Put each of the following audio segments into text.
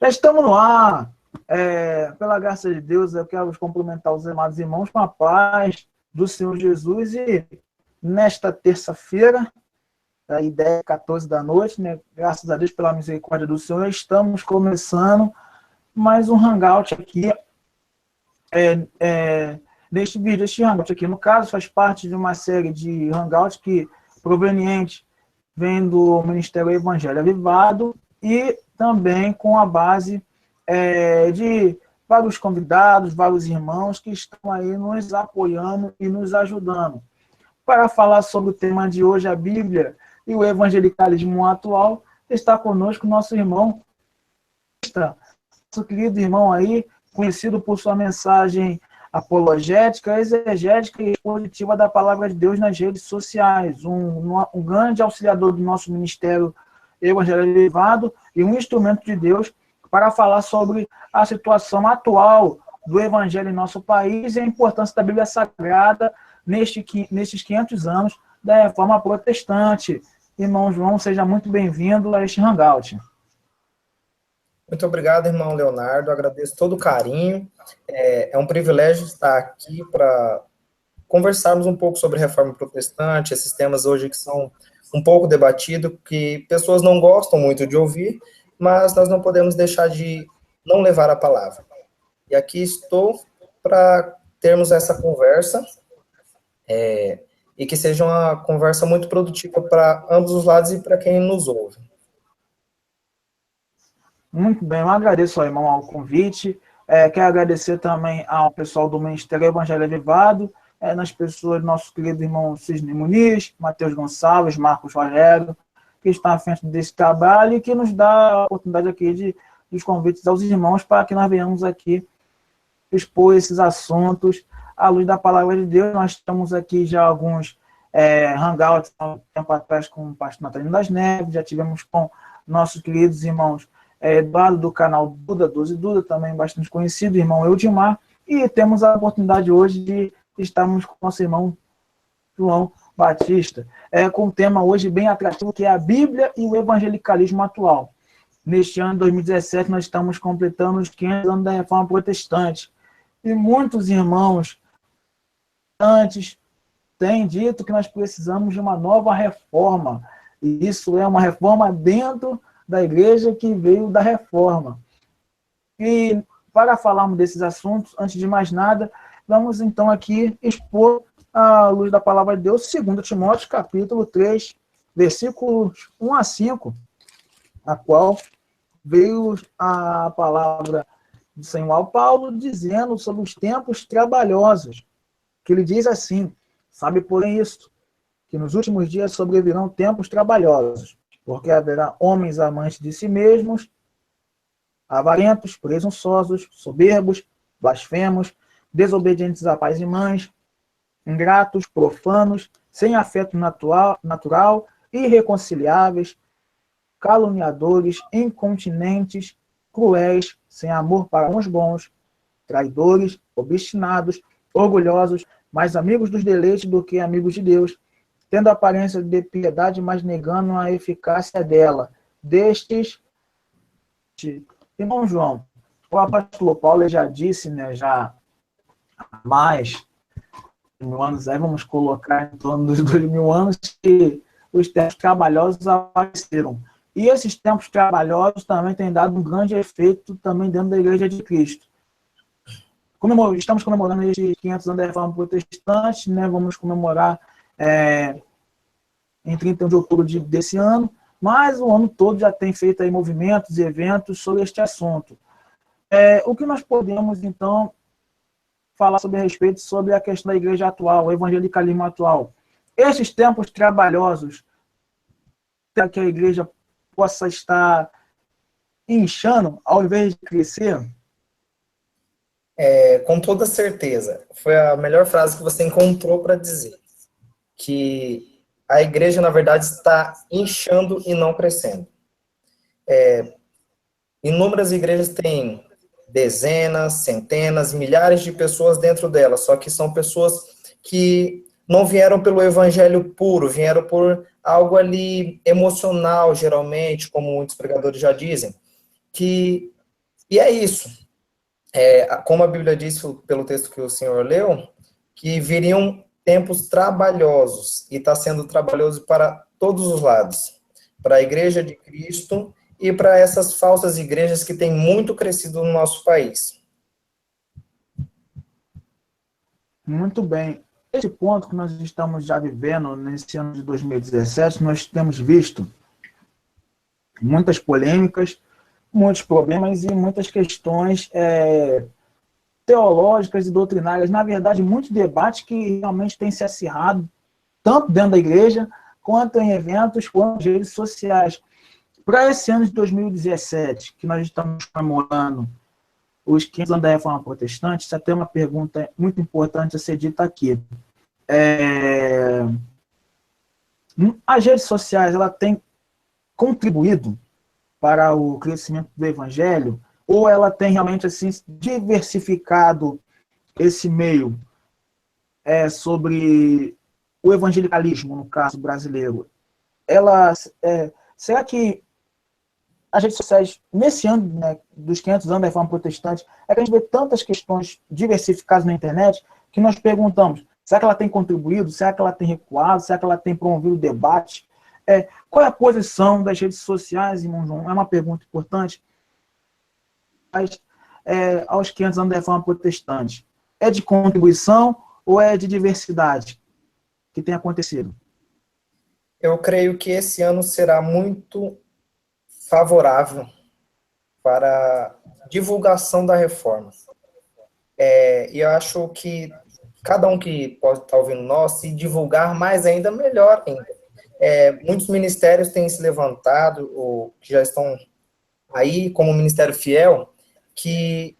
Já estamos no ar. Pela graça de Deus, eu quero cumprimentar os amados irmãos com a paz do Senhor Jesus. E nesta terça-feira, aí 10, 14 da noite, né, graças a Deus pela misericórdia do Senhor, estamos começando mais um Hangout aqui. Neste vídeo, este Hangout aqui, no caso, faz parte de uma série de Hangouts que proveniente vem do Ministério Evangelho Avivado e também com a base de vários convidados, vários irmãos que estão aí nos apoiando e nos ajudando. Para falar sobre o tema de hoje, a Bíblia e o evangelicalismo atual, está conosco nosso irmão, nosso querido irmão aí, conhecido por sua mensagem apologética, exegética e expositiva da palavra de Deus nas redes sociais, um grande auxiliador do nosso ministério Evangelho Avivado e um instrumento de Deus para falar sobre a situação atual do Evangelho em nosso país e a importância da Bíblia Sagrada nestes 500 anos da Reforma Protestante. Irmão João, seja muito bem-vindo a este Hangout. Muito obrigado, irmão Leonardo, agradeço todo o carinho. É um privilégio estar aqui para conversarmos um pouco sobre reforma protestante, esses temas hoje que são um pouco debatidos, que pessoas não gostam muito de ouvir, mas nós não podemos deixar de não levar a palavra. E aqui estou para termos essa conversa, e que seja uma conversa muito produtiva para ambos os lados e para quem nos ouve. Muito bem, eu agradeço ao irmão ao convite. Quero agradecer também ao pessoal do Ministério Evangelho Avivado, nas pessoas do nosso querido irmão Cisne Muniz, Matheus Gonçalves, Marcos Rogério, que está à frente desse trabalho e que nos dá a oportunidade aqui dos convites aos irmãos para que nós venhamos aqui expor esses assuntos à luz da palavra de Deus. Nós estamos aqui já alguns hangouts há um tempo atrás com o pastor Natalino das Neves, já tivemos com nossos queridos irmãos Eduardo do canal Duda 12 Duda, também bastante conhecido, irmão Eudimar, e temos a oportunidade hoje de estarmos com nosso irmão João Batista, com um tema hoje bem atrativo, que é a Bíblia e o evangelicalismo atual. Neste ano de 2017, nós estamos completando os 500 anos da Reforma Protestante, e muitos irmãos antes têm dito que nós precisamos de uma nova reforma, e isso é uma reforma dentro da igreja que veio da reforma. E para falarmos desses assuntos, antes de mais nada, vamos então aqui expor à luz da palavra de Deus, 2 Timóteo, capítulo 3, versículos 1 a 5, a qual veio a palavra do Senhor Paulo dizendo sobre os tempos trabalhosos, que ele diz assim: sabe, porém, isto, que nos últimos dias sobrevirão tempos trabalhosos, porque haverá homens amantes de si mesmos, avarentos, presunçosos, soberbos, blasfemos, desobedientes a pais e mães, ingratos, profanos, sem afeto natural, irreconciliáveis, caluniadores, incontinentes, cruéis, sem amor para uns bons, traidores, obstinados, orgulhosos, mais amigos dos deleites do que amigos de Deus, tendo aparência de piedade, mas negando a eficácia dela. Destes, irmão João, o apóstolo Paulo já disse, né, já há mais de 1000 anos, aí vamos colocar em torno dos 2000 anos, que os tempos trabalhosos apareceram. E esses tempos trabalhosos também têm dado um grande efeito também dentro da Igreja de Cristo. Estamos comemorando estes 500 anos da Reforma Protestante, né, vamos comemorar em 31 de outubro desse ano, mas o ano todo já tem feito aí movimentos e eventos sobre este assunto. O que nós podemos, então, falar sobre a respeito sobre a questão da igreja atual, o evangelicalismo atual? Esses tempos trabalhosos, para que a igreja possa estar inchando ao invés de crescer? Com toda certeza. Foi a melhor frase que você encontrou para dizer. Que a igreja, na verdade, está inchando e não crescendo. Inúmeras igrejas têm dezenas, centenas, milhares de pessoas dentro delas, só que são pessoas que não vieram pelo evangelho puro, vieram por algo ali emocional, geralmente, como muitos pregadores já dizem, que E é isso. Como a Bíblia diz, pelo texto que o senhor leu, que viriam tempos trabalhosos, e está sendo trabalhoso para todos os lados, para a Igreja de Cristo e para essas falsas igrejas que têm muito crescido no nosso país. Muito bem. Esse ponto que nós estamos já vivendo nesse ano de 2017, nós temos visto muitas polêmicas, muitos problemas e muitas questões teológicas e doutrinárias. Na verdade, muitos debates que realmente têm se acirrado, tanto dentro da igreja, quanto em eventos, quanto nas redes sociais. Para esse ano de 2017, que nós estamos comemorando os 500 anos da Reforma Protestante, isso até é uma pergunta muito importante a ser dita aqui. As redes sociais, ela tem contribuído para o crescimento do evangelho, ou ela tem realmente assim diversificado esse meio sobre o evangelicalismo, no caso brasileiro? Será que as redes sociais, nesse ano, né, dos 500 anos da Reforma Protestante, é que a gente vê tantas questões diversificadas na internet que nós perguntamos, será que ela tem contribuído? Será que ela tem recuado? Será que ela tem promovido debate? Qual é a posição das redes sociais, irmão João? É uma pergunta importante. Aos 500 anos da Reforma Protestante, é de contribuição ou é de diversidade que tem acontecido? Eu creio que esse ano será muito favorável para divulgação da reforma. E eu acho que cada um que pode estar ouvindo nós, se divulgar mais ainda, melhor ainda. Muitos ministérios têm se levantado, ou que já estão aí, como o Ministério Fiel, que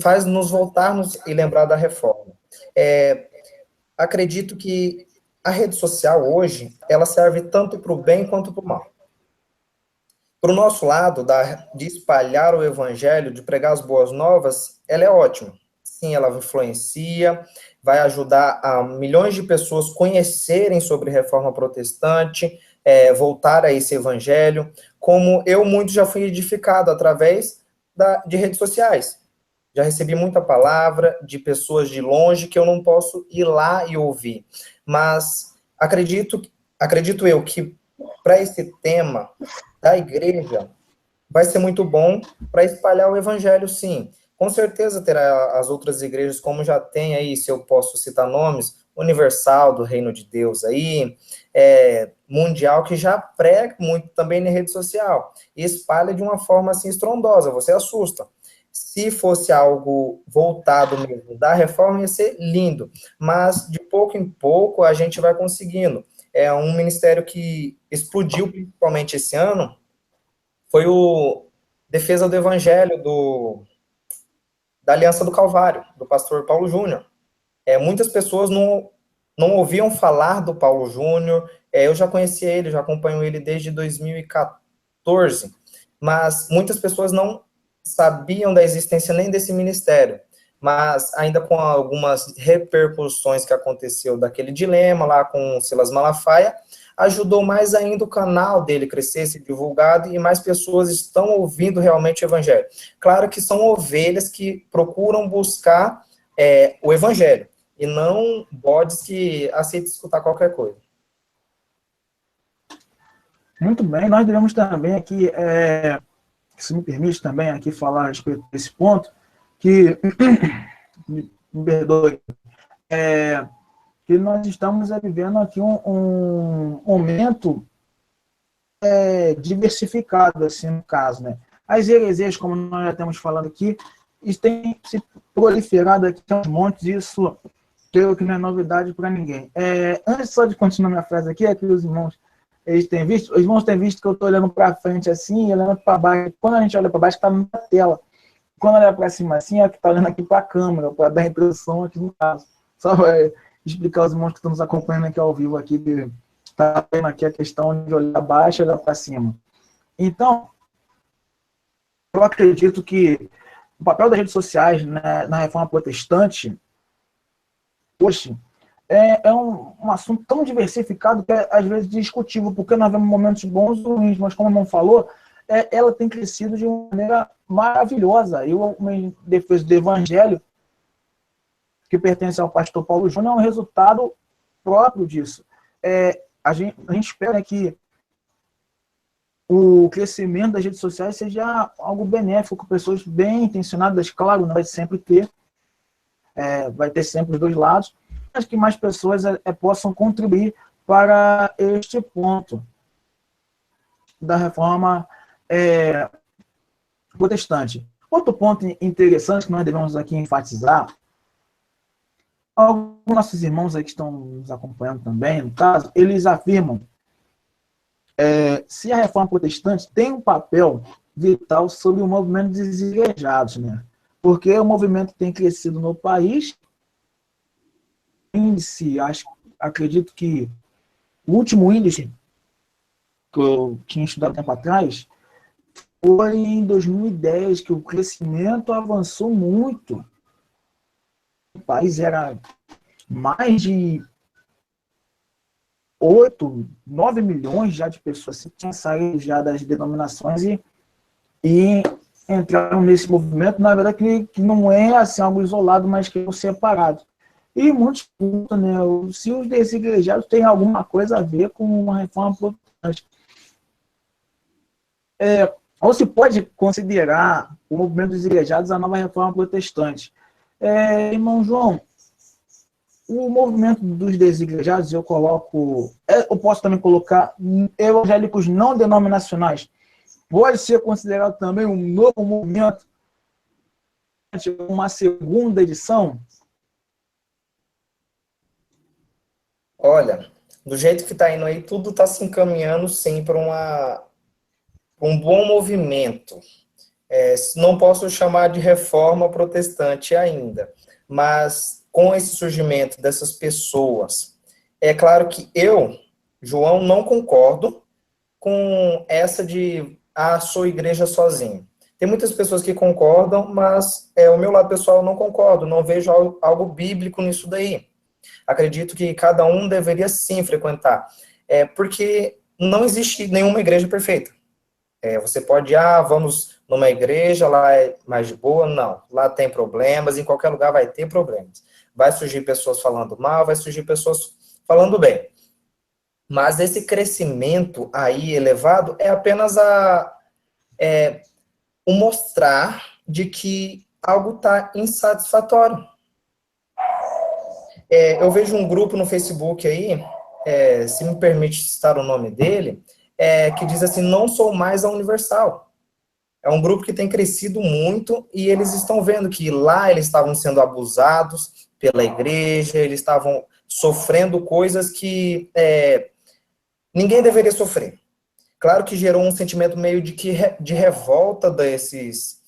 faz nos voltarmos e lembrar da reforma. Acredito que a rede social hoje, ela serve tanto para o bem quanto para o mal. Para o nosso lado, de espalhar o evangelho, de pregar as boas novas, ela é ótima. Sim, ela influencia, vai ajudar a milhões de pessoas conhecerem sobre reforma protestante, voltar a esse evangelho, como eu muito já fui edificado através de redes sociais. Já recebi muita palavra de pessoas de longe que eu não posso ir lá e ouvir. Mas acredito eu que para esse tema da igreja vai ser muito bom para espalhar o evangelho, sim. Com certeza terá as outras igrejas, como já tem aí, se eu posso citar nomes, Universal do Reino de Deus aí, Mundial, que já prega muito também na rede social, e espalha de uma forma assim estrondosa, você assusta. Se fosse algo voltado mesmo da reforma, ia ser lindo, mas de pouco em pouco a gente vai conseguindo. Um ministério que explodiu principalmente esse ano foi o Defesa do Evangelho da Aliança do Calvário, do pastor Paulo Júnior. Muitas pessoas não ouviam falar do Paulo Júnior, eu já conhecia ele, já acompanho ele desde 2014, mas muitas pessoas não sabiam da existência nem desse ministério, mas ainda com algumas repercussões que aconteceu daquele dilema lá com o Silas Malafaia, ajudou mais ainda o canal dele crescer, ser divulgado, e mais pessoas estão ouvindo realmente o evangelho. Claro que são ovelhas que procuram buscar o evangelho, e não bodes que aceitam escutar qualquer coisa. Muito bem, nós devemos também aqui, se me permite também aqui falar a respeito desse ponto, que, me perdoe, que nós estamos vivendo aqui um momento diversificado, assim, no caso, né? As heresias, como nós já estamos falando aqui, têm se proliferado aqui aos montes, isso creio que não é novidade para ninguém. Antes só de continuar minha frase aqui, é que os irmãos têm visto que eu estou olhando para frente assim, olhando para baixo. Quando a gente olha para baixo, está na tela. Quando olha para cima assim, é que está olhando aqui para a câmera, para dar a impressão aqui no caso. Só para explicar aos irmãos que estão nos acompanhando aqui ao vivo, aqui, que está vendo aqui a questão de olhar abaixo e olhar para cima. Então, eu acredito que o papel das redes sociais, né, na reforma protestante, hoje, um assunto tão diversificado que é, às vezes, discutível, porque nós vemos momentos bons e ruins, mas como o irmão falou, ela tem crescido de uma maneira maravilhosa. Eu, em defesa do Evangelho, que pertence ao pastor Paulo Júnior, é um resultado próprio disso. A gente espera que o crescimento das redes sociais seja algo benéfico, pessoas bem intencionadas, claro, não vai sempre ter, vai ter sempre os dois lados, mas que mais pessoas possam contribuir para este ponto da reforma protestante. Outro ponto interessante que nós devemos aqui enfatizar, alguns nossos irmãos aí que estão nos acompanhando também, no caso, eles afirmam se a reforma protestante tem um papel vital sobre o movimento dos desigrejados, né? Porque o movimento tem crescido no país. Índice, acredito que o último índice que eu tinha estudado tempo atrás foi em 2010, que o crescimento avançou muito. O país era mais de 8, 9 milhões já de pessoas que tinham saído já das denominações e entraram nesse movimento, na verdade, que não é assim, algo isolado, mas que é separado. E muitos perguntam, né, se os desigrejados têm alguma coisa a ver com uma reforma protestante. Ou se pode considerar o movimento dos desigrejados a nova reforma protestante. Irmão João, o movimento dos desigrejados, eu posso também colocar evangélicos não denominacionais, pode ser considerado também um novo movimento, uma segunda edição? Olha, do jeito que está indo aí, tudo está se encaminhando, sim, para um bom movimento. Não posso chamar de reforma protestante ainda, mas com esse surgimento dessas pessoas, é claro que eu, João, não concordo com essa de sou igreja sozinho. Tem muitas pessoas que concordam, mas o meu lado pessoal eu não concordo, não vejo algo bíblico nisso daí. Acredito que cada um deveria sim frequentar, porque não existe nenhuma igreja perfeita. Você pode vamos numa igreja, lá é mais de boa, não. Lá tem problemas, em qualquer lugar vai ter problemas. Vai surgir pessoas falando mal, vai surgir pessoas falando bem. Mas esse crescimento aí elevado é apenas o mostrar de que algo está insatisfatório. Eu vejo um grupo no Facebook aí, se me permite citar o nome dele, que diz assim, não sou mais a Universal. É um grupo que tem crescido muito e eles estão vendo que lá eles estavam sendo abusados pela igreja, eles estavam sofrendo coisas que ninguém deveria sofrer. Claro que gerou um sentimento meio de revolta desses,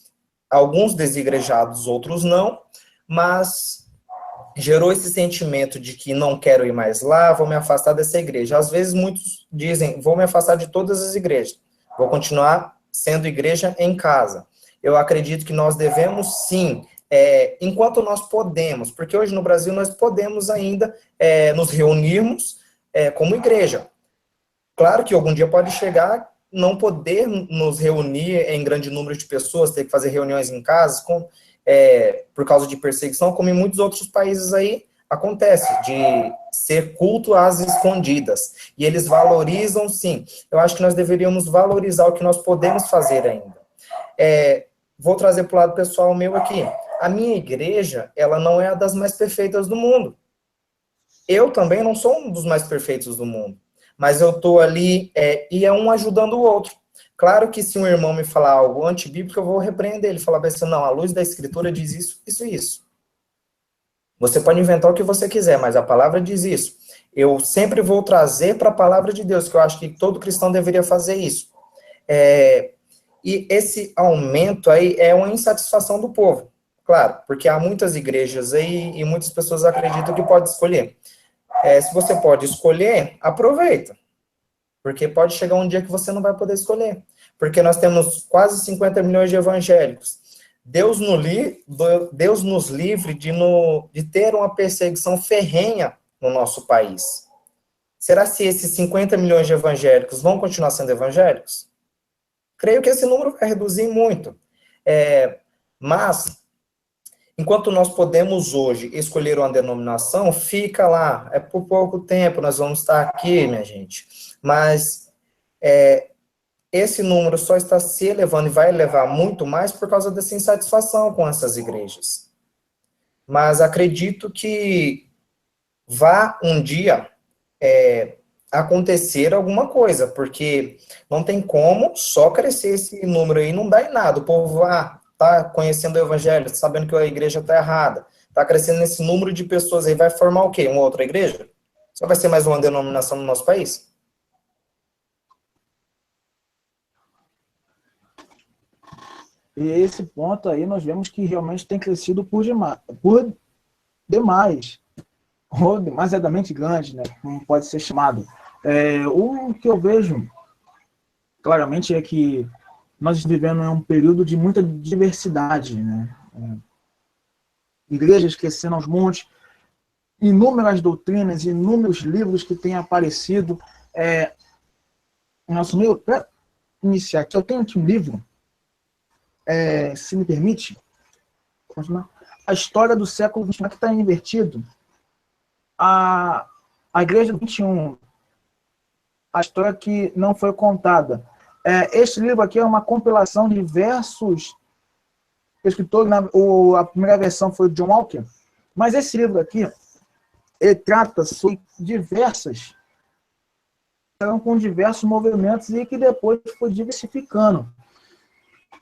alguns desigrejados, outros não, mas gerou esse sentimento de que não quero ir mais lá, vou me afastar dessa igreja. Às vezes muitos dizem, vou me afastar de todas as igrejas, vou continuar sendo igreja em casa. Eu acredito que nós devemos sim, enquanto nós podemos, porque hoje no Brasil nós podemos ainda nos reunirmos como igreja. Claro que algum dia pode chegar não poder nos reunir em grande número de pessoas, ter que fazer reuniões em casa, por causa de perseguição, como em muitos outros países aí acontece, de ser culto às escondidas. E eles valorizam, sim. Eu acho que nós deveríamos valorizar o que nós podemos fazer ainda. Vou trazer para o lado pessoal meu aqui. A minha igreja, ela não é a das mais perfeitas do mundo. Eu também não sou um dos mais perfeitos do mundo. Mas eu estou ali e é um ajudando o outro. Claro que se um irmão me falar algo antibíblico, eu vou repreender ele, falar assim, não, a luz da escritura diz isso, isso e isso. Você pode inventar o que você quiser, mas a palavra diz isso. Eu sempre vou trazer para a palavra de Deus, que eu acho que todo cristão deveria fazer isso. E esse aumento aí é uma insatisfação do povo. Claro, porque há muitas igrejas aí e muitas pessoas acreditam que pode escolher. Se você pode escolher, aproveita. Porque pode chegar um dia que você não vai poder escolher. Porque nós temos quase 50 milhões de evangélicos. Deus nos livre de ter uma perseguição ferrenha no nosso país. Será que esses 50 milhões de evangélicos vão continuar sendo evangélicos? creio que esse número vai reduzir muito. Mas, enquanto nós podemos hoje escolher uma denominação, fica lá, é por pouco tempo, nós vamos estar aqui, minha gente. Mas esse número só está se elevando e vai elevar muito mais por causa dessa insatisfação com essas igrejas. Mas acredito que vá um dia acontecer alguma coisa, porque não tem como só crescer esse número aí, não dá em nada. O povo tá conhecendo o evangelho, sabendo que a igreja está errada, tá crescendo esse número de pessoas aí, vai formar o quê? Uma outra igreja? Só vai ser mais uma denominação no nosso país? E esse ponto aí nós vemos que realmente tem crescido por demais, ou demasiadamente grande, né, como pode ser chamado. O que eu vejo claramente é que nós vivemos em um período de muita diversidade, né? Igrejas crescendo aos montes, inúmeras doutrinas, inúmeros livros que têm aparecido. Nosso meio, para iniciar aqui, eu tenho aqui um livro, se me permite, a história do século XXI, que está invertido. A Igreja do 21, a história que não foi contada. Este livro aqui é uma compilação de diversos escritores. A primeira versão foi o John Walker, mas esse livro aqui, ele trata sobre com diversos movimentos e que depois foi diversificando.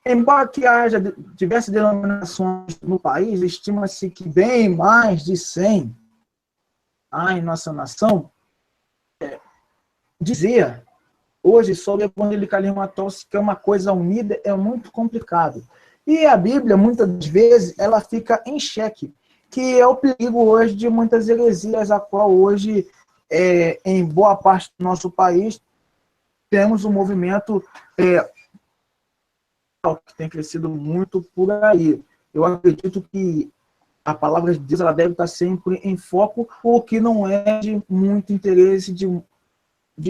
Embora que haja diversas denominações no país, estima-se que bem mais de 100 há em nossa nação. Dizer hoje sobre o evangelicalismo atual que é uma coisa unida é muito complicado. E a Bíblia, muitas vezes, ela fica em xeque, que é o perigo hoje de muitas heresias, a qual hoje, em boa parte do nosso país, temos um movimento que tem crescido muito por aí. Eu acredito que a palavra de Deus ela deve estar sempre em foco, o que não é de muito interesse de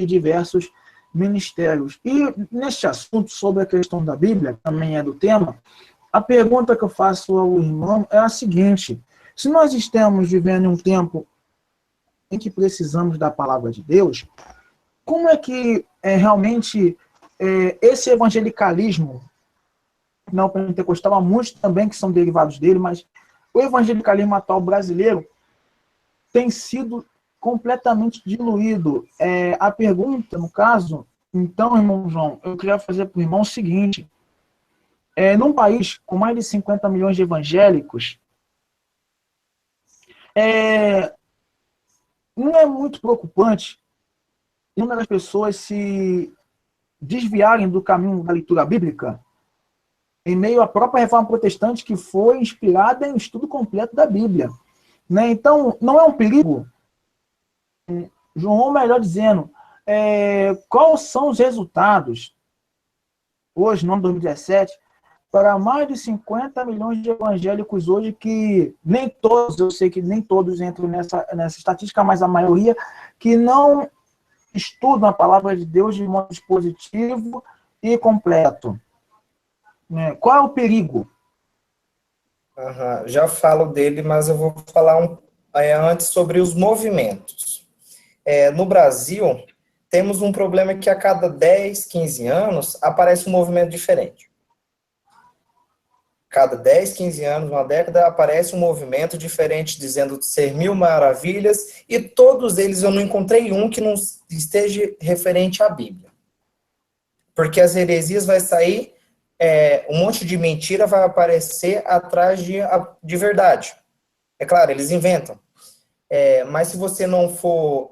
diversos ministérios. E neste assunto, sobre a questão da Bíblia, também é do tema, a pergunta que eu faço ao irmão é a seguinte: se nós estamos vivendo em um tempo em que precisamos da palavra de Deus, como é que realmente esse evangelicalismo não pentecostal, há muitos também que são derivados dele, mas o evangelicalismo atual brasileiro tem sido completamente diluído. A pergunta, no caso, então, irmão João, eu queria fazer para o irmão o seguinte: num país com mais de 50 milhões de evangélicos, não é muito preocupante inúmeras pessoas se desviarem do caminho da leitura bíblica em meio à própria reforma protestante, que foi inspirada em um estudo completo da Bíblia, né? Então, não é um perigo, João, melhor dizendo, quais são os resultados, hoje, no ano de 2017, para mais de 50 milhões de evangélicos hoje, que nem todos, eu sei que nem todos entram nessa estatística, mas a maioria, que não estudam a palavra de Deus de modo positivo e completo. Qual é o perigo? Já falo dele, mas eu vou falar antes sobre os movimentos. No Brasil, temos um problema que a cada 10, 15 anos aparece um movimento diferente. Cada 10, 15 anos, uma década, aparece um movimento diferente, dizendo ser mil maravilhas, e todos eles eu não encontrei um que não esteja referente à Bíblia. Porque as heresias vai sair, um monte de mentira vai aparecer atrás de verdade. É claro, eles inventam. Mas se você não for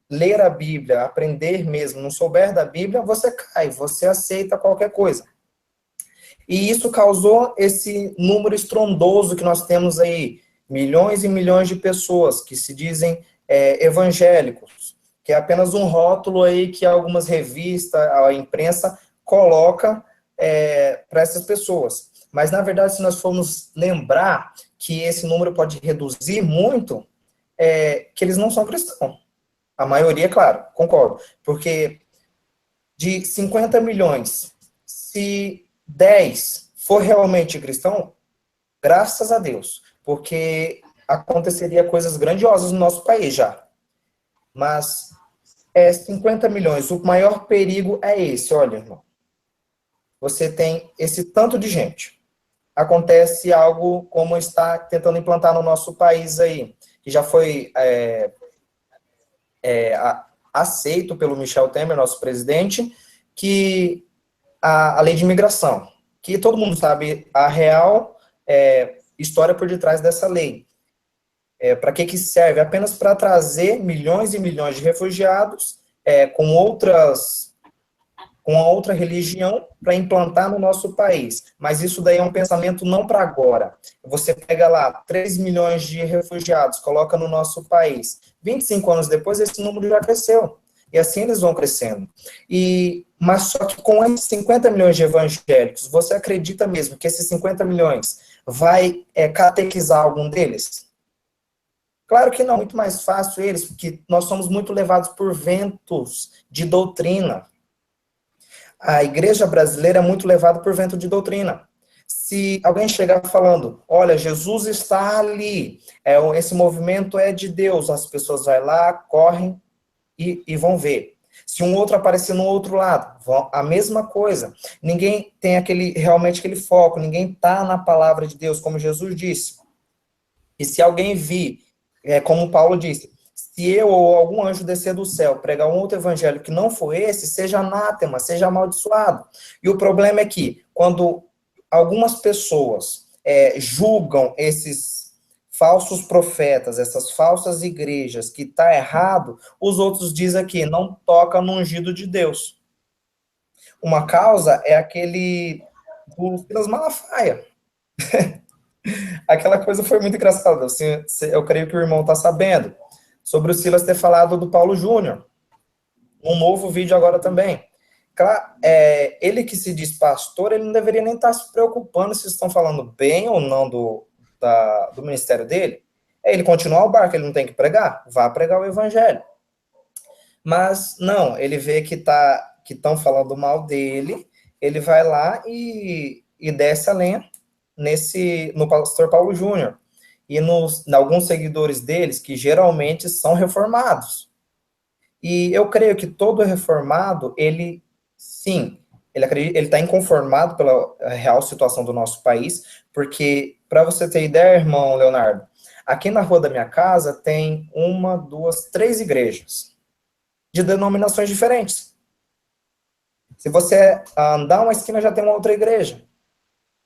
ler a Bíblia, aprender mesmo, não souber da Bíblia, você cai, você aceita qualquer coisa. E isso causou esse número estrondoso que nós temos aí, milhões e milhões de pessoas que se dizem evangélicos, que é apenas um rótulo aí que algumas revistas, a imprensa coloca para essas pessoas. Mas, na verdade, se nós formos lembrar que esse número pode reduzir muito, que eles não são cristãos. A maioria, claro, concordo. Porque de 50 milhões, Se 10 for realmente cristão, graças a Deus, porque aconteceria coisas grandiosas no nosso país já. Mas 50 milhões, o maior perigo é esse, olha, irmão. Você tem esse tanto de gente. Acontece algo como está tentando implantar no nosso país aí, que já foi aceito pelo Michel Temer, nosso presidente, que a lei de imigração, que todo mundo sabe a real história por detrás dessa lei. Para que serve? Apenas para trazer milhões e milhões de refugiados com outra religião para implantar no nosso país. Mas isso daí é um pensamento não para agora. Você pega lá 3 milhões de refugiados, coloca no nosso país. 25 anos depois, esse número já cresceu. E assim eles vão crescendo. Mas só que com esses 50 milhões de evangélicos, você acredita mesmo que esses 50 milhões vai catequizar algum deles? Claro que não, muito mais fácil eles, porque nós somos muito levados por ventos de doutrina. A igreja brasileira é muito levada por vento de doutrina. Se alguém chegar falando, olha, Jesus está ali, esse movimento é de Deus, as pessoas vão lá, correm e vão ver. Se um outro aparecer no outro lado, a mesma coisa. Ninguém tem realmente aquele foco, ninguém está na palavra de Deus, como Jesus disse. E se alguém vir, como Paulo disse, se eu ou algum anjo descer do céu pregar um outro evangelho que não for esse, seja anátema, seja amaldiçoado. E o problema é que, quando algumas pessoas julgam esses falsos profetas, essas falsas igrejas, que está errado, os outros dizem aqui, não toca no ungido de Deus. Uma causa é aquele do Silas Malafaia. Aquela coisa foi muito engraçada. Eu creio que o irmão está sabendo. Sobre o Silas ter falado do Paulo Júnior. Um novo vídeo agora também. Claro, ele que se diz pastor, ele não deveria nem estar se preocupando se estão falando bem ou não do ministério dele. Ele continuar o barco, ele não tem que pregar? Vá pregar o evangelho. Mas, não, ele vê que estão falando mal dele, ele vai lá e desce a lenha no pastor Paulo Júnior. E em alguns seguidores deles, que geralmente são reformados. E eu creio que todo reformado, ele está inconformado pela real situação do nosso país, porque, para você ter ideia, irmão Leonardo, aqui na rua da minha casa tem 1, 2, 3 igrejas, de denominações diferentes. Se você andar uma esquina, já tem uma outra igreja.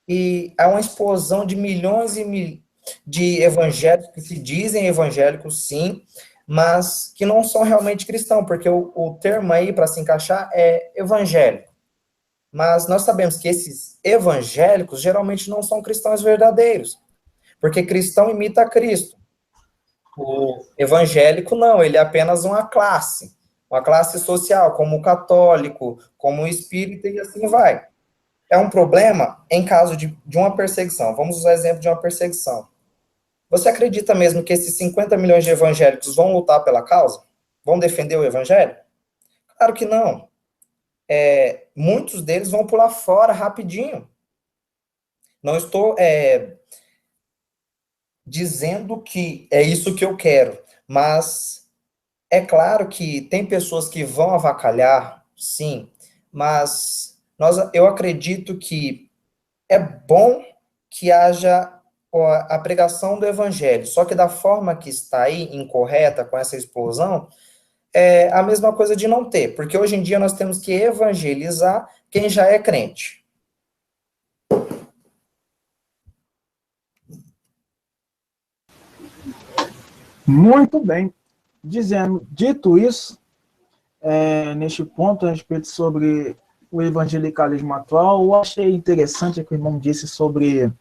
E há uma explosão de milhões e milhões de evangélicos que se dizem evangélicos, sim, mas que não são realmente cristãos, porque o termo aí para se encaixar é evangélico. Mas nós sabemos que esses evangélicos geralmente não são cristãos verdadeiros, porque cristão imita Cristo. O evangélico não, ele é apenas uma classe social, como o católico, como o espírita e assim vai. É um problema em caso de uma perseguição. Vamos usar o exemplo de uma perseguição. Você acredita mesmo que esses 50 milhões de evangélicos vão lutar pela causa? Vão defender o evangelho? Claro que não. Muitos deles vão pular fora rapidinho. Não estou dizendo que é isso que eu quero, mas é claro que tem pessoas que vão avacalhar, sim, mas eu acredito que é bom que haja a pregação do evangelho, só que da forma que está aí, incorreta, com essa explosão, é a mesma coisa de não ter, porque hoje em dia nós temos que evangelizar quem já é crente. Muito bem. Dito isso, neste ponto, a respeito sobre o evangelicalismo atual, eu achei interessante o que o irmão disse sobre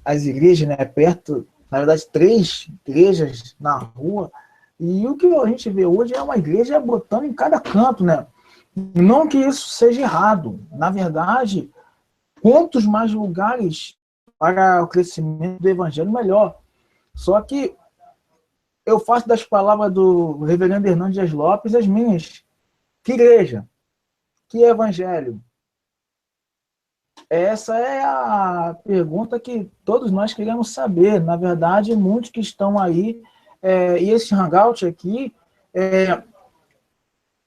as igrejas, né, perto, na verdade, 3 igrejas na rua, e o que a gente vê hoje é uma igreja brotando em cada canto, né? Não que isso seja errado, na verdade, quantos mais lugares para o crescimento do evangelho, melhor. Só que eu faço das palavras do reverendo Hernandes Dias Lopes as minhas. Que igreja? que é evangelho? Essa é a pergunta que todos nós queremos saber. Na verdade, muitos que estão aí, e esse hangout aqui,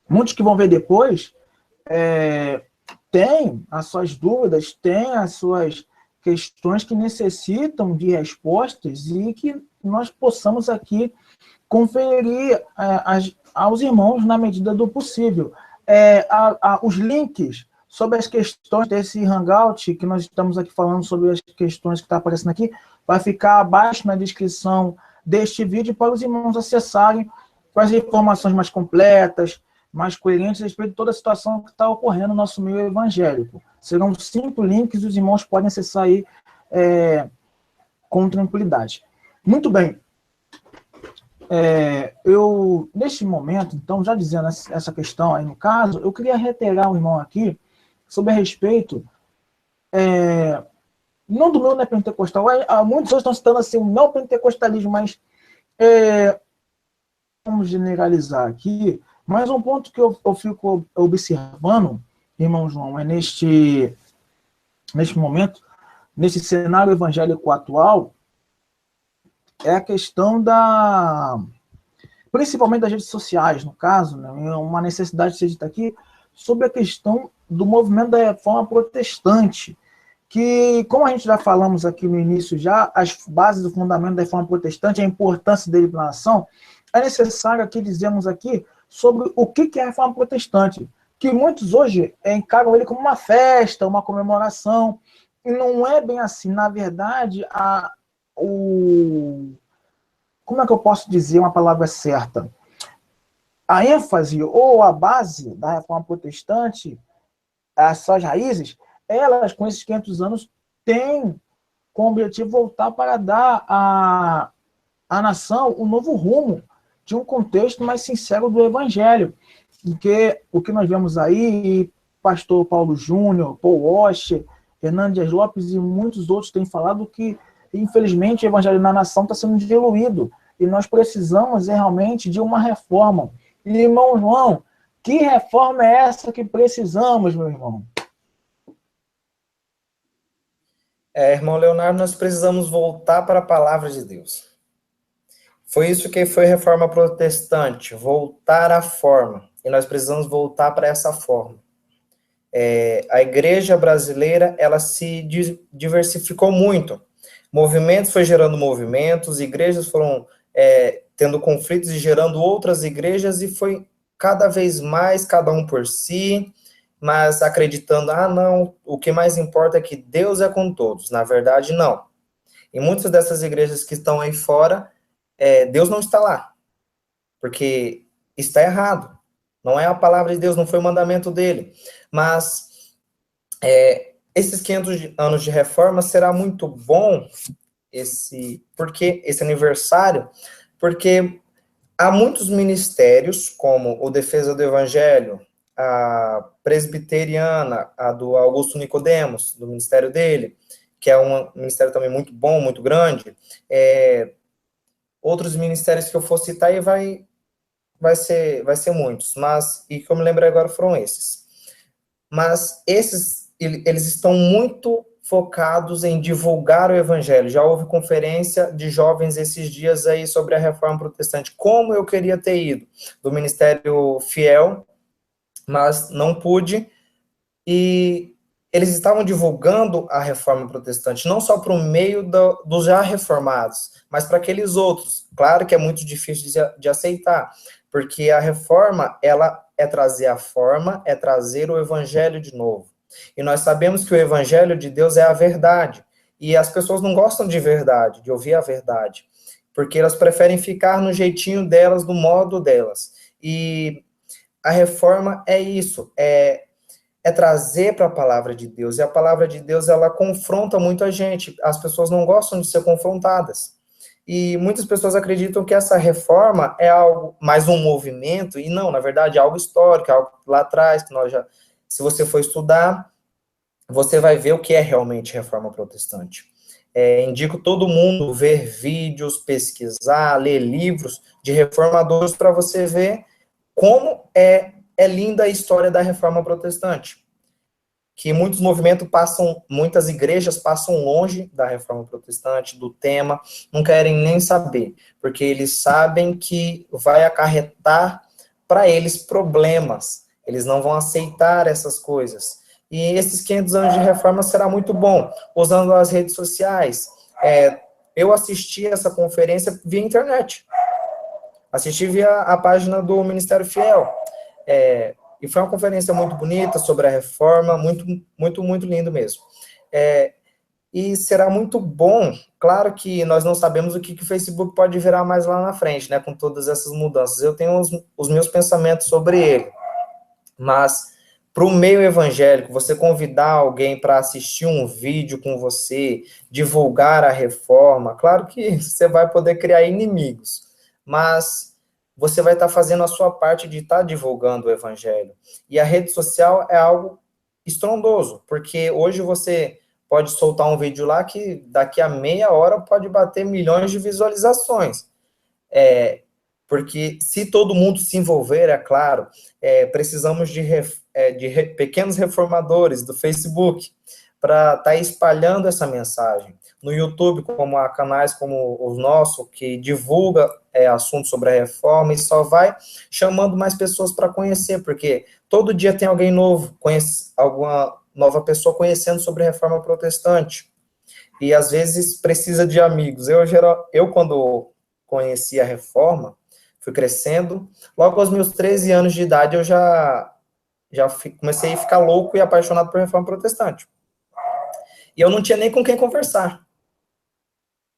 muitos que vão ver depois, têm as suas dúvidas, têm as suas questões que necessitam de respostas e que nós possamos aqui conferir aos irmãos na medida do possível. Os links sobre as questões desse hangout, que nós estamos aqui falando sobre as questões que está aparecendo aqui, vai ficar abaixo na descrição deste vídeo para os irmãos acessarem com as informações mais completas, mais coerentes a respeito de toda a situação que está ocorrendo no nosso meio evangélico. Serão 5 links, os irmãos podem acessar aí com tranquilidade. Muito bem. Neste momento, então, já dizendo essa questão aí no caso, eu queria reiterar o irmão aqui sobre a respeito, não do meu neopentecostal, muitos hoje estão citando assim, o neopentecostalismo, mas vamos generalizar aqui, mas um ponto que eu fico observando, irmão João, é neste momento, nesse cenário evangélico atual, é a questão principalmente das redes sociais, no caso, né, uma necessidade de ser dita aqui, sobre a questão do movimento da reforma protestante, que, como a gente já falamos aqui no início, já as bases do fundamento da reforma protestante, a importância dele para a nação, é necessário aqui dizermos aqui sobre o que é a reforma protestante, que muitos hoje encaram ele como uma festa, uma comemoração, e não é bem assim. Na verdade, como é que eu posso dizer uma palavra certa? A ênfase ou a base da reforma protestante, as suas raízes, elas, com esses 500 anos, têm como objetivo voltar para dar à nação um novo rumo de um contexto mais sincero do evangelho. Porque o que nós vemos aí, pastor Paulo Júnior, Paul Washer, Hernandes Lopes e muitos outros têm falado que, infelizmente, o evangelho na nação está sendo diluído. E nós precisamos realmente de uma reforma. E, irmão João, que reforma é essa que precisamos, meu irmão? Irmão Leonardo, nós precisamos voltar para a palavra de Deus. Foi isso que foi a reforma protestante, voltar à forma. E nós precisamos voltar para essa forma. A igreja brasileira, ela se diversificou muito. Movimentos foi gerando movimentos, igrejas foram tendo conflitos e gerando outras igrejas, e foi cada vez mais, cada um por si, mas acreditando, não, o que mais importa é que Deus é com todos. Na verdade, não. E muitas dessas igrejas que estão aí fora, Deus não está lá, porque está errado. Não é a palavra de Deus, não foi o mandamento dele. Mas esses 500 anos de reforma será muito bom, esse aniversário, porque há muitos ministérios, como o Defesa do Evangelho, a presbiteriana, a do Augusto Nicodemos, do ministério dele, que é um ministério também muito bom, muito grande. Outros ministérios que eu for citar aí vai ser muitos, mas, e que eu me lembrei agora foram esses. Mas esses, eles estão muito focados em divulgar o evangelho. Já houve conferência de jovens esses dias aí sobre a reforma protestante. Como eu queria ter ido do Ministério Fiel, mas não pude. E eles estavam divulgando a reforma protestante, não só para o meio dos já reformados, mas para aqueles outros. Claro que é muito difícil de aceitar, porque a reforma, ela é trazer a forma, é trazer o evangelho de novo. E nós sabemos que o evangelho de Deus é a verdade. E as pessoas não gostam de verdade, de ouvir a verdade, porque elas preferem ficar no jeitinho delas, do modo delas. E a reforma é isso, é trazer para a palavra de Deus. E a palavra de Deus, ela confronta muito a gente. As pessoas não gostam de ser confrontadas. E muitas pessoas acreditam que essa reforma é algo, mais um movimento, e não, na verdade, é algo histórico, é algo lá atrás, que nós já, se você for estudar, você vai ver o que é realmente reforma protestante. Indico todo mundo ver vídeos, pesquisar, ler livros de reformadores para você ver como é é linda a história da Reforma Protestante, que muitos movimentos passam, muitas igrejas passam longe da Reforma Protestante, do tema, não querem nem saber, porque eles sabem que vai acarretar para eles problemas, eles não vão aceitar essas coisas. E esses 500 anos de reforma será muito bom, usando as redes sociais. Eu assisti essa conferência via internet, assisti via a página do Ministério Fiel, e foi uma conferência muito bonita sobre a reforma, muito, muito, muito lindo mesmo. E será muito bom, claro que nós não sabemos o que o Facebook pode virar mais lá na frente, né, com todas essas mudanças. Eu tenho os meus pensamentos sobre ele, mas para o meio evangélico, você convidar alguém para assistir um vídeo com você, divulgar a reforma, claro que você vai poder criar inimigos, mas você vai estar fazendo a sua parte de estar divulgando o evangelho. E a rede social é algo estrondoso, porque hoje você pode soltar um vídeo lá que daqui a meia hora pode bater milhões de visualizações. Porque se todo mundo se envolver, é claro, precisamos de pequenos reformadores do Facebook para estar espalhando essa mensagem. No YouTube, como há canais como o nosso, que divulga assuntos sobre a reforma e só vai chamando mais pessoas para conhecer, porque todo dia tem alguém novo, alguma nova pessoa conhecendo sobre a reforma protestante. E às vezes precisa de amigos. Eu quando conheci a reforma, fui crescendo, logo aos meus 13 anos de idade eu já comecei a ficar louco e apaixonado por reforma protestante. E eu não tinha nem com quem conversar.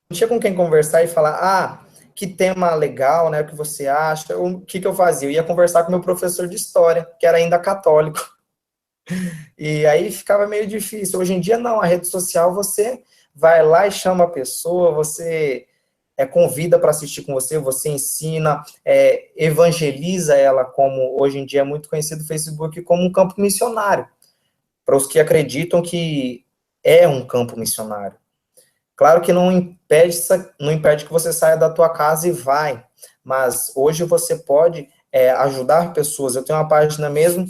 Não tinha com quem conversar e falar, que tema legal, né, o que você acha, o que eu fazia? Eu ia conversar com meu professor de história, que era ainda católico. E aí ficava meio difícil. Hoje em dia, não, a rede social, você vai lá e chama a pessoa, você convida para assistir com você, você ensina, evangeliza ela, como hoje em dia é muito conhecido o Facebook, como um campo missionário, para os que acreditam que é um campo missionário. Claro que não impede que você saia da tua casa e vai, mas hoje você pode ajudar pessoas. Eu tenho uma página mesmo,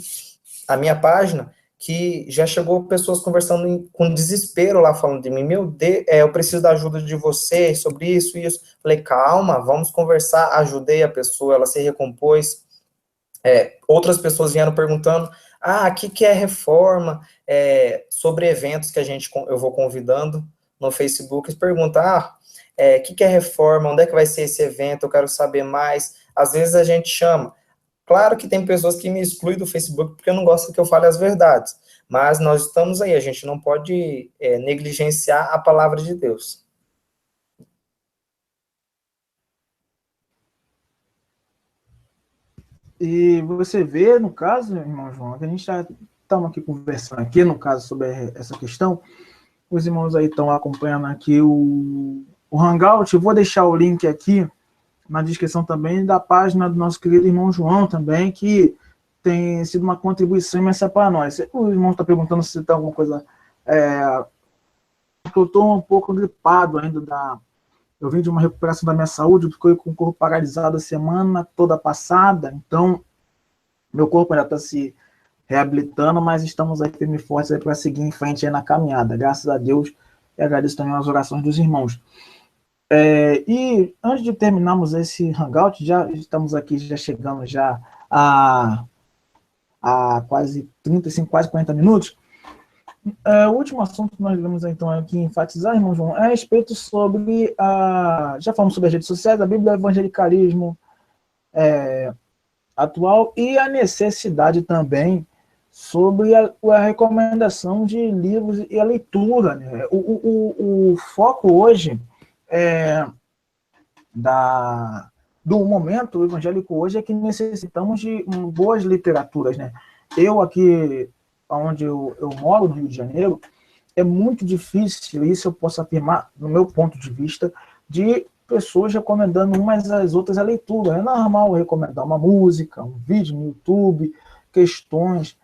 a minha página, que já chegou pessoas conversando com desespero lá, falando de mim, meu Deus, eu preciso da ajuda de você sobre isso e isso. Falei, calma, vamos conversar. Ajudei a pessoa, ela se recompôs. Outras pessoas vieram perguntando, o que é reforma? Sobre eventos que eu vou convidando no Facebook, eles perguntam, o que é reforma? Onde é que vai ser esse evento? Eu quero saber mais. Às vezes a gente chama. Claro que tem pessoas que me excluem do Facebook porque não gostam que eu fale as verdades, mas nós estamos aí, a gente não pode negligenciar a palavra de Deus. E você vê, no caso, irmão João, que a gente já estamos aqui conversando aqui, no caso, sobre essa questão, os irmãos aí estão acompanhando aqui o Hangout, eu vou deixar o link aqui na descrição também da página do nosso querido irmão João também, que tem sido uma contribuição imensa para nós. O irmão está perguntando se tem alguma coisa... eu estou um pouco gripado ainda eu vim de uma recuperação da minha saúde, fiquei com o corpo paralisado a semana toda passada, então meu corpo ainda está se reabilitando, mas estamos aí firme e fortes para seguir em frente aí na caminhada, graças a Deus, e agradeço também as orações dos irmãos. E antes de terminarmos esse hangout, já estamos aqui, já chegamos já a quase 35, quase 40 minutos. O último assunto que nós devemos então aqui enfatizar, irmão João, é a respeito sobre já falamos sobre as redes sociais, a Bíblia, o evangelicalismo atual e a necessidade também sobre a recomendação de livros e a leitura, né? O foco hoje do momento evangélico hoje é que necessitamos de boas literaturas, né? Eu aqui, onde eu moro, no Rio de Janeiro, é muito difícil, isso eu posso afirmar, no meu ponto de vista, de pessoas recomendando umas às outras a leitura. É normal recomendar uma música, um vídeo no YouTube, questões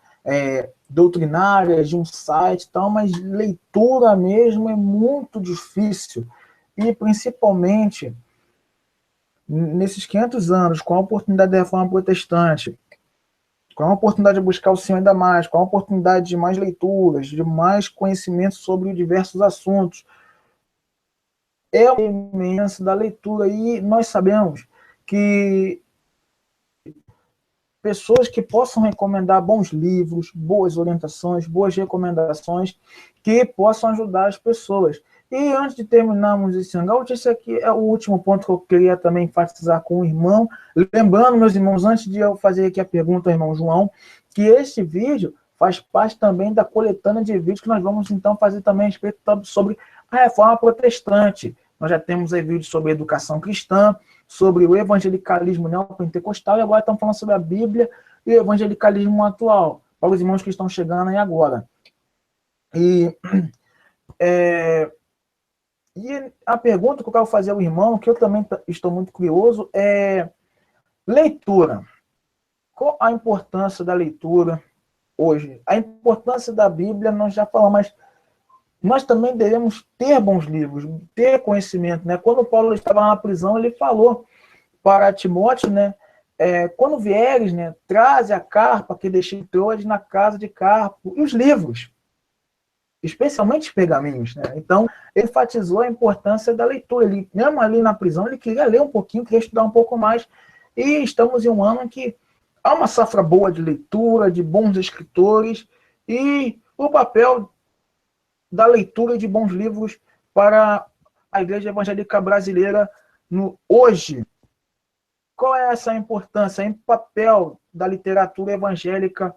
doutrinárias de um site e tal, mas leitura mesmo é muito difícil. E, principalmente, nesses 500 anos, com a oportunidade da reforma protestante, qual a oportunidade de buscar o Senhor ainda mais, qual a oportunidade de mais leituras, de mais conhecimento sobre diversos assuntos. É o imenso da leitura, e nós sabemos que pessoas que possam recomendar bons livros, boas orientações, boas recomendações, que possam ajudar as pessoas. E antes de terminarmos esse hangout, esse aqui é o último ponto que eu queria também enfatizar com o irmão. Lembrando, meus irmãos, antes de eu fazer aqui a pergunta ao irmão João, que este vídeo faz parte também da coletânea de vídeos que nós vamos, então, fazer também a respeito sobre a reforma protestante. Nós já temos aí vídeos sobre educação cristã, sobre o evangelicalismo neopentecostal, e agora estamos falando sobre a Bíblia e o evangelicalismo atual, para os irmãos que estão chegando aí agora. E a pergunta que eu quero fazer ao irmão, que eu também estou muito curioso, é leitura. Qual a importância da leitura hoje? A importância da Bíblia, nós já falamos, mas nós também devemos ter bons livros, ter conhecimento, né? Quando Paulo estava na prisão, ele falou para Timóteo, né? Quando vieres, né, traze a carpa que deixei hoje na casa de Carpo, e os livros, especialmente os pergaminhos, né? Então, ele enfatizou a importância da leitura. Ele, mesmo ali na prisão, ele queria ler um pouquinho, queria estudar um pouco mais, e estamos em um ano em que há uma safra boa de leitura, de bons escritores, e o papel da leitura de bons livros para a Igreja Evangélica Brasileira hoje. Qual é essa importância, o papel da literatura evangélica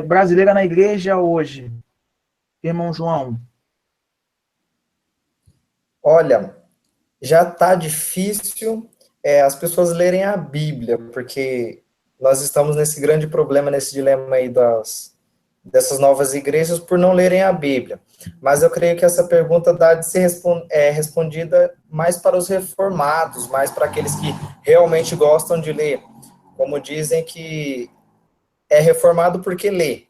brasileira na Igreja hoje, irmão João? Olha, já está difícil as pessoas lerem a Bíblia, porque nós estamos nesse grande problema, nesse dilema aí dessas novas igrejas por não lerem a Bíblia. Mas eu creio que essa pergunta dá de ser respondida mais para os reformados, mais para aqueles que realmente gostam de ler. Como dizem que é reformado porque lê.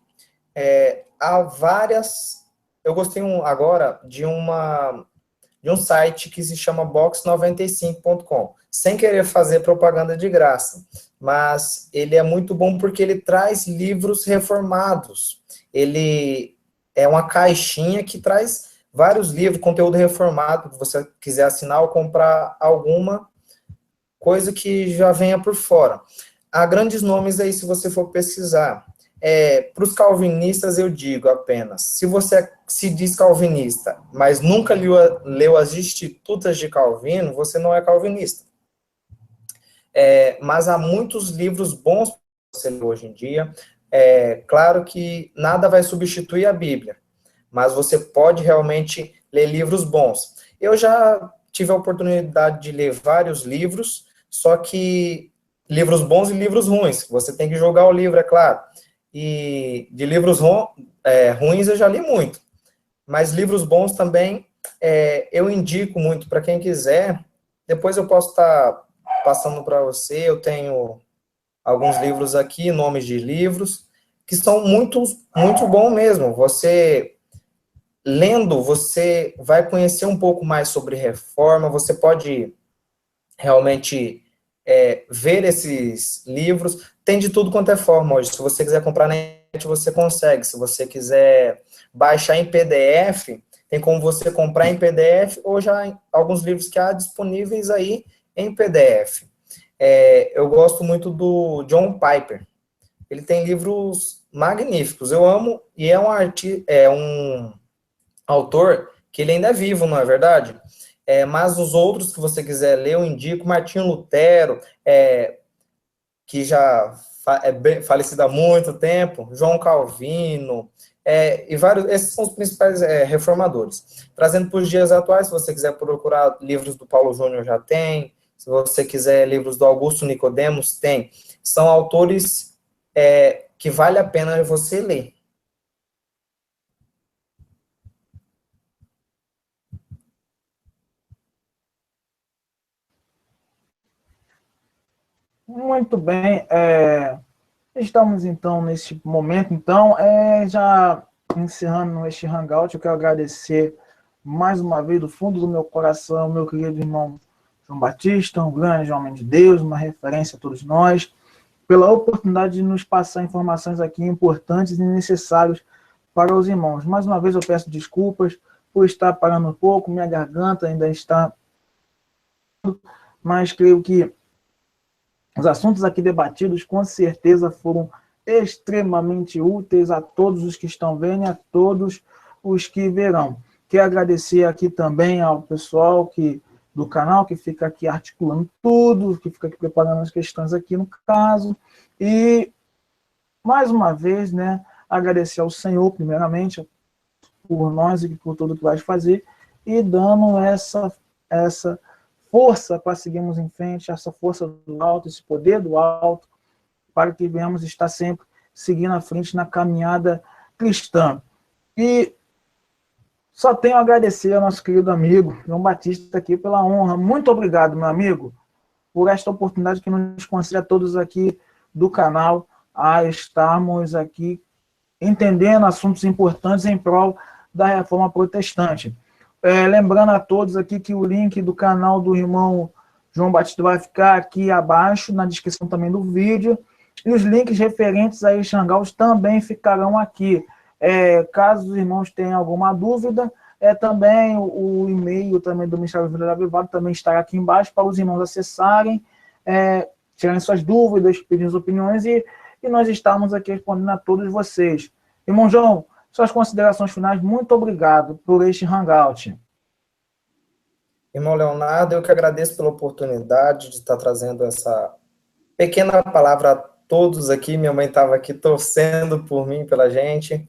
Há várias... Eu gostei agora de um site que se chama box95.com, sem querer fazer propaganda de graça, mas ele é muito bom porque ele traz livros reformados. Ele é uma caixinha que traz vários livros, conteúdo reformado, se você quiser assinar ou comprar alguma coisa que já venha por fora. Há grandes nomes aí, se você for pesquisar. Para os calvinistas, eu digo apenas, se você se diz calvinista, mas nunca leu as Institutas de Calvino, você não é calvinista. Mas há muitos livros bons para você ler hoje em dia. Claro que nada vai substituir a Bíblia, mas você pode realmente ler livros bons. Eu já tive a oportunidade de ler vários livros, só que livros bons e livros ruins. Você tem que jogar o livro, é claro. E de livros ruins eu já li muito, mas livros bons também eu indico muito para quem quiser. Depois eu posso estar passando para você, eu tenho alguns livros aqui, nomes de livros, que são muito, muito bom mesmo. Você, lendo, você vai conhecer um pouco mais sobre reforma, você pode realmente ver esses livros. Tem de tudo quanto é forma hoje. Se você quiser comprar na internet, você consegue. Se você quiser baixar em PDF, tem como você comprar em PDF, ou já alguns livros que há disponíveis aí em PDF. Eu gosto muito do John Piper. Ele tem livros magníficos. Eu amo, e é um autor que ele ainda é vivo, não é verdade? Mas os outros que você quiser ler, eu indico Martinho Lutero, que já é falecido há muito tempo, João Calvino, e vários, esses são os principais reformadores. Trazendo para os dias atuais, se você quiser procurar livros do Paulo Júnior, já tem. Se você quiser livros do Augusto Nicodemos, tem. São autores que vale a pena você ler. Muito bem. Estamos, então, nesse momento. Então, já encerrando este hangout, eu quero agradecer mais uma vez, do fundo do meu coração, meu querido irmão João Batista, um grande homem de Deus, uma referência a todos nós. pela oportunidade de nos passar informações aqui importantes e necessárias para os irmãos. Mais uma vez eu peço desculpas por estar parando um pouco, minha garganta ainda está... Mas creio que os assuntos aqui debatidos com certeza foram extremamente úteis a todos os que estão vendo e a todos os que verão. Quero agradecer aqui também ao pessoal do canal, que fica aqui articulando tudo, que fica aqui preparando as questões aqui no caso. E, mais uma vez, né, agradecer ao Senhor, primeiramente, por nós e por tudo que vai fazer, e dando essa força para seguirmos em frente, essa força do alto, esse poder do alto, para que venhamos estar sempre seguindo à frente na caminhada cristã. E só tenho a agradecer ao nosso querido amigo João Batista aqui pela honra. Muito obrigado, meu amigo, por esta oportunidade que nos concede a todos aqui do canal a estarmos aqui entendendo assuntos importantes em prol da reforma protestante. Lembrando a todos aqui que o link do canal do irmão João Batista vai ficar aqui abaixo, na descrição também do vídeo, e os links referentes a este Hangouts também ficarão aqui. Caso os irmãos tenham alguma dúvida, também o e-mail também do Ministério da Avivado também estará aqui embaixo para os irmãos acessarem, tirarem suas dúvidas, pedirem suas opiniões, e nós estamos aqui respondendo a todos vocês. Irmão João, suas considerações finais, muito obrigado por este Hangout. Irmão Leonardo, eu que agradeço pela oportunidade de estar trazendo essa pequena palavra a todos aqui. Minha mãe estava aqui torcendo por mim, pela gente.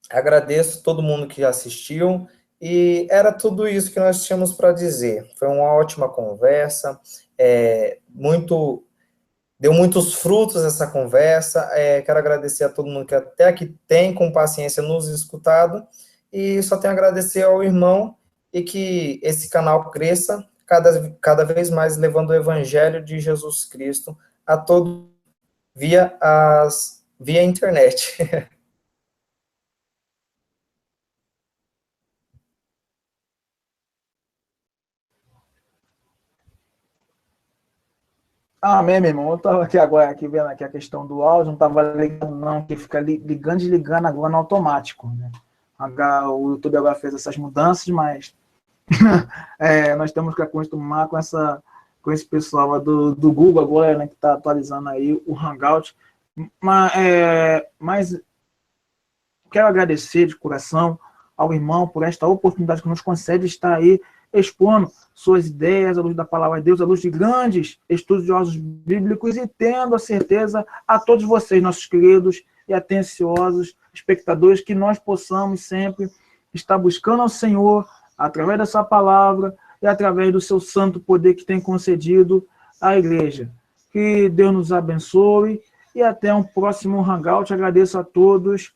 Agradeço todo mundo que assistiu, e era tudo isso que nós tínhamos para dizer. Foi uma ótima conversa, deu muitos frutos essa conversa. Quero agradecer a todo mundo que até aqui tem com paciência nos escutado, e só tenho a agradecer ao irmão, e que esse canal cresça cada vez mais, levando o evangelho de Jesus Cristo a todos via internet. Amém, meu irmão. Eu estava aqui agora vendo aqui a questão do áudio, não estava ligando não, que fica ligando e desligando agora no automático, né? O YouTube agora fez essas mudanças, mas nós temos que acostumar com esse pessoal do Google agora, né, que está atualizando aí o Hangout. Mas quero agradecer de coração ao irmão por esta oportunidade que nos concede estar aí expondo suas ideias à luz da palavra de Deus, à luz de grandes estudiosos bíblicos, e tendo a certeza a todos vocês, nossos queridos e atenciosos espectadores, que nós possamos sempre estar buscando ao Senhor através dessa palavra e através do seu santo poder que tem concedido à igreja. Que Deus nos abençoe e até um próximo Hangout. Agradeço a todos.